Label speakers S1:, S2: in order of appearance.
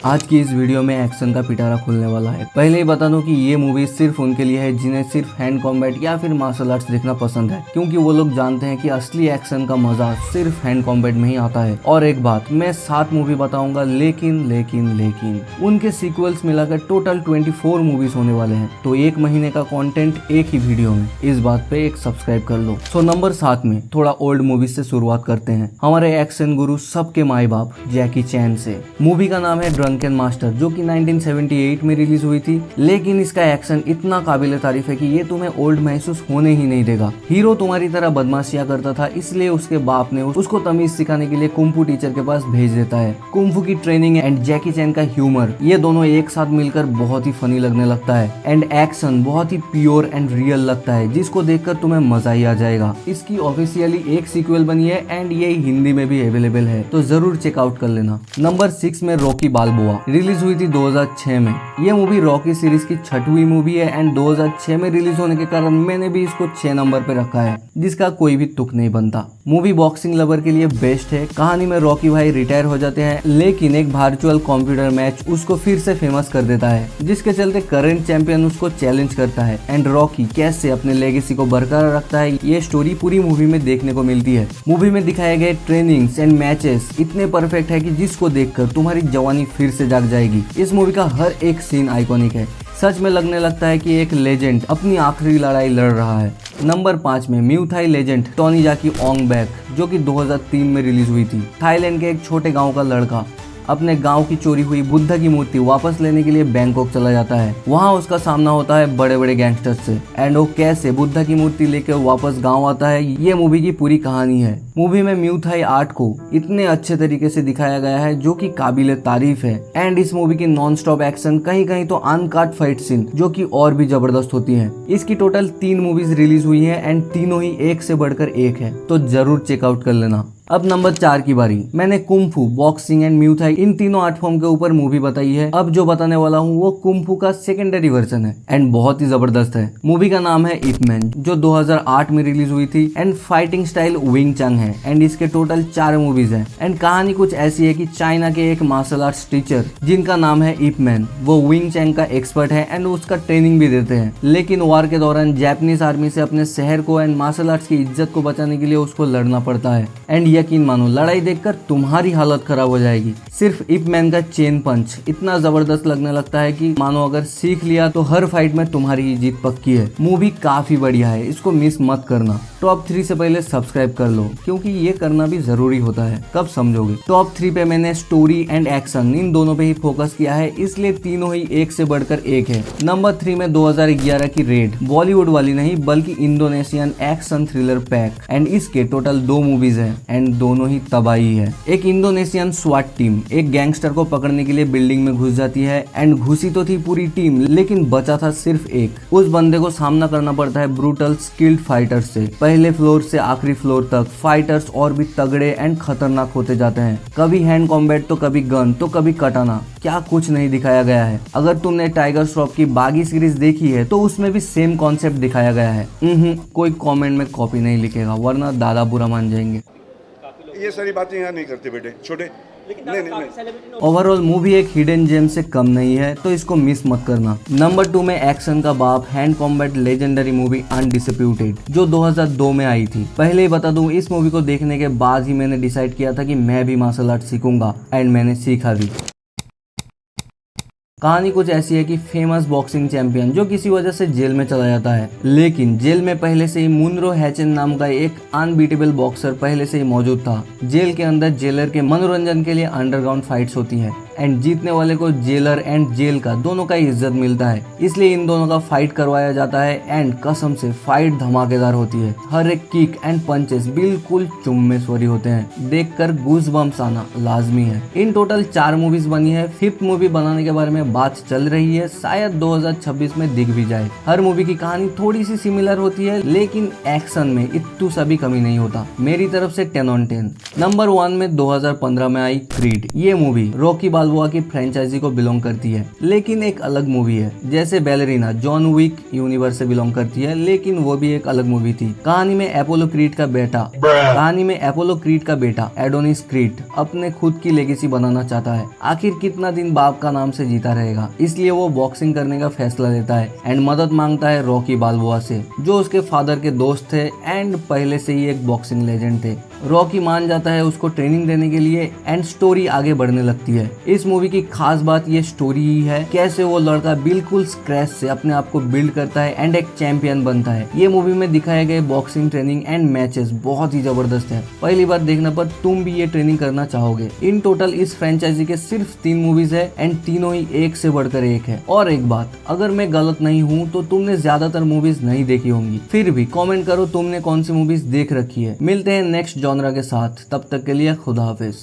S1: आज की इस वीडियो में एक्शन का पिटारा खुलने वाला है। पहले ही बता दूं कि ये मूवी सिर्फ उनके लिए है जिन्हें सिर्फ हैंड कॉम्बैट या फिर मार्शल आर्ट्स देखना पसंद है, क्योंकि वो लोग जानते हैं कि असली एक्शन का मजा सिर्फ हैंड कॉम्बैट में ही आता है। और एक बात, मैं 7 मूवी बताऊंगा, लेकिन उनके सीक्वल्स मिलाकर टोटल 24 मूवीज होने वाले हैं। तो एक महीने का कंटेंट एक ही वीडियो में, इस बात पे एक सब्सक्राइब कर लो। सो नंबर 7 में थोड़ा ओल्ड मूवीज से शुरुआत करते हैं, हमारे एक्शन गुरु सबके माई बाप जैकी चैन से। मूवी का नाम है ड्रंकन मास्टर, जो कि 1978 में रिलीज हुई थी, लेकिन इसका एक्शन इतना काबिल तारीफ है कि ये तुम्हें ओल्ड महसूस होने ही नहीं देगा। हीरो तुम्हारी तरह बदमाशियां करता था, इसलिए उसके बाप ने उसको तमीज सिखाने के लिए कुंफू टीचर के पास भेज देता है। कुंफू की ट्रेनिंग एंड जैकी चैन का ह्यूमर, ये दोनों एक साथ मिलकर बहुत ही फनी लगने लगता है। एंड एक्शन बहुत ही प्योर एंड रियल लगता है, जिसको देखकर तुम्हें मजा ही आ जाएगा। इसकी ऑफिशियली एक सीक्वल बनी है एंड ये हिंदी में भी अवेलेबल है, तो जरूर चेकआउट कर लेना। नंबर 6 में रॉकी बाल्बोआ रिलीज हुई थी 2006 में। ये मूवी रॉकी सीरीज की 6वीं मूवी है एंड 2006 में रिलीज होने के कारण मैंने भी इसको 6 नंबर पे रखा है, जिसका कोई भी तुक नहीं बनता। मूवी बॉक्सिंग लवर के लिए बेस्ट है। कहानी में रॉकी भाई रिटायर हो जाते हैं, लेकिन एक वर्चुअल कंप्यूटर मैच उसको फिर से फेमस कर देता है, जिसके चलते करंट चैंपियन उसको चैलेंज करता है एंड रॉकी कैसे अपने लेगेसी को बरकरार रखता है, ये स्टोरी पूरी मूवी में देखने को मिलती है। मूवी में दिखाए गए ट्रेनिंग्स एंड मैचेस इतने परफेक्ट है कि जिसको देखकर तुम्हारी जवानी फिर से जाग जाएगी। इस मूवी का हर एक सीन आइकॉनिक है, सच में लगने लगता है कि एक लेजेंड अपनी आखिरी लड़ाई लड़ रहा है। नंबर 5 में म्यू थाई लेजेंड टोनी जाकी ओंग बैक, जो कि 2003 में रिलीज हुई थी। थाईलैंड के एक छोटे गांव का लड़का अपने गांव की चोरी हुई बुद्धा की मूर्ति वापस लेने के लिए बैंकॉक चला जाता है। वहां उसका सामना होता है बड़े बड़े गैंगस्टर्स से एंड वो कैसे बुद्धा की मूर्ति लेकर वापस गांव आता है, ये मूवी की पूरी कहानी है। मूवी में म्यू थाई आर्ट को इतने अच्छे तरीके से दिखाया गया है जो कि काबिले तारीफ है। एंड इस मूवी की नॉन स्टॉप एक्शन, कहीं कहीं तो अनकट फाइट सीन जो कि और भी जबरदस्त होती है। इसकी टोटल 3 मूवीज रिलीज हुई है एंड तीनों ही एक से बढ़कर एक है, तो जरूर चेकआउट कर लेना। अब नंबर 4 की बारी। मैंने kung fu, boxing and Muay Thai इन तीनों आर्ट फॉर्म के ऊपर मूवी बताई है। अब जो बताने वाला हूँ वो कुंफू का सेकेंडरी वर्जन है एंड बहुत ही जबरदस्त है। मूवी का नाम है इप मैन, जो 2008 में रिलीज हुई थी एंड फाइटिंग स्टाइल विंग चंग है एंड इसके टोटल 4 मूवीज हैं। एंड कहानी कुछ ऐसी है कि चाइना के एक मार्शल आर्ट्स टीचर जिनका नाम है इप मैन, वो विंग चंग का एक्सपर्ट है एंड उसका ट्रेनिंग भी देते हैं, लेकिन वार के दौरान जापानीज आर्मी से अपने शहर को एंड मार्शल आर्ट्स की इज्जत को बचाने के लिए उसको लड़ना पड़ता है। एंड यकीन मानो, लड़ाई देखकर तुम्हारी हालत खराब हो जाएगी। सिर्फ इप मैन का चेन पंच इतना जबरदस्त लगने लगता है कि मानो अगर सीख लिया तो हर फाइट में तुम्हारी ही जीत पक्की है। मूवी काफी बढ़िया है, इसको मिस मत करना। टॉप 3 से पहले सब्सक्राइब कर लो, क्योंकि ये करना भी जरूरी होता है, कब समझोगे। टॉप 3 पे मैंने स्टोरी एंड एक्शन इन दोनों पे ही फोकस किया है, इसलिए तीनों ही एक से बढ़कर एक है। नंबर 3 में 2011 की रेड, बॉलीवुड वाली नहीं बल्कि Indonesian action thriller pack and इसके टोटल 2 मूवीज है एंड दोनों ही तबाही है। एक इंडोनेशियन स्वाट टीम एक गैंगस्टर को पकड़ने के लिए बिल्डिंग में घुस जाती है एंड घुसी तो थी पूरी टीम, लेकिन बचा था सिर्फ एक। उस बंदे को सामना करना पड़ता है ब्रूटल स्किल्ड फाइटर्स से। पहले फ्लोर से आखिरी फ्लोर तक फाइटर्स और भी तगड़े एंड खतरनाक होते जाते हैं। कभी हैंड कॉम्बैट तो कभी गन तो कभी कटाना, क्या कुछ नहीं दिखाया गया है। अगर तुमने टाइगर श्रॉफ की बागी सीरीज देखी है तो उसमें भी सेम कॉन्सेप्ट दिखाया गया है। कोई कमेंट में कॉपी नहीं लिखेगा, वरना दादा बुरा मान जाएंगे।
S2: ये सारी बातें यहाँ नहीं करते बेटे, छोटे नहीं।
S1: ओवरऑल मूवी एक हिडन जेम से कम नहीं है, तो इसको मिस मत करना। नंबर 2 में एक्शन का बाप hand combat legendary movie undisputed, जो 2002 में आई थी। पहले ही बता दूं, इस मूवी को देखने के बाद ही मैंने डिसाइड किया था कि मैं भी मार्शल आर्ट सीखूंगा एंड मैंने सीखा भी। कहानी कुछ ऐसी है कि फेमस बॉक्सिंग चैंपियन जो किसी वजह से जेल में चला जाता है, लेकिन जेल में पहले से ही मुनरो हैचन नाम का एक अनबीटेबल बॉक्सर पहले से ही मौजूद था। जेल के अंदर जेलर के मनोरंजन के लिए अंडरग्राउंड फाइट्स होती है एंड जीतने वाले को जेलर एंड जेल का दोनों का इज्जत मिलता है, इसलिए इन दोनों का फाइट करवाया जाता है एंड कसम से फाइट धमाकेदार होती है। हर एक किक एंड पंचेस बिल्कुल चुम्मेश्वरी होते हैं, देखकर गूज बम्स आना लाजमी है। इन टोटल 4 मूवीज बनी है, 5th मूवी बनाने के बारे में बात चल रही है, शायद 2026 में दिख भी जाए। हर मूवी की कहानी थोड़ी सी सिमिलर होती है, लेकिन एक्शन में इतू सा भी कमी नहीं होता। मेरी तरफ से 10 on 10। नंबर 1 में 2015 में आई क्रीड। ये मूवी रॉकी बाल्बोआ की फ्रेंचाइजी को बिलोंग करती है, लेकिन एक अलग मूवी है। जैसे बैलेरिना जॉन विक यूनिवर्स से बिलोंग करती है, लेकिन वो भी एक अलग मूवी थी। कहानी में अपोलो क्रीड का बेटा एडोनिस क्रीड अपने खुद की लेगेसी बनाना चाहता है। आखिर कितना दिन बाप का नाम से जीता रहेगा, इसलिए वो बॉक्सिंग करने का फैसला लेता है एंड मदद मांगता है रॉकी बाल्बोआ से, जो उसके फादर के दोस्त थे एंड पहले से ही एक बॉक्सिंग लेजेंड थे। रॉकी मान जाता है उसको ट्रेनिंग देने के लिए एंड स्टोरी आगे बढ़ने लगती है। इस मूवी की खास बात ये स्टोरी ही है, कैसे वो लड़का बिल्कुल स्क्रैच से अपने आप को बिल्ड करता है एंड एक चैंपियन बनता है। ये मूवी में दिखाए गए बॉक्सिंग ट्रेनिंग एंड मैचेस बहुत ही जबरदस्त है। पहली बार देखने पर तुम भी ये ट्रेनिंग करना चाहोगे। इन टोटल इस फ्रेंचाइजी के सिर्फ 3 मूवीज है एंड तीनों ही एक से बढ़कर एक है। और एक बात, अगर मैं गलत नहीं हूँ तो तुमने ज्यादातर मूवीज नहीं देखी होंगी, फिर भी कमेंट करो तुमने कौन सी मूवीज देख रखी है। मिलते हैं नेक्स्ट जॉनरा के साथ, तब तक के लिए खुदा हाफिज।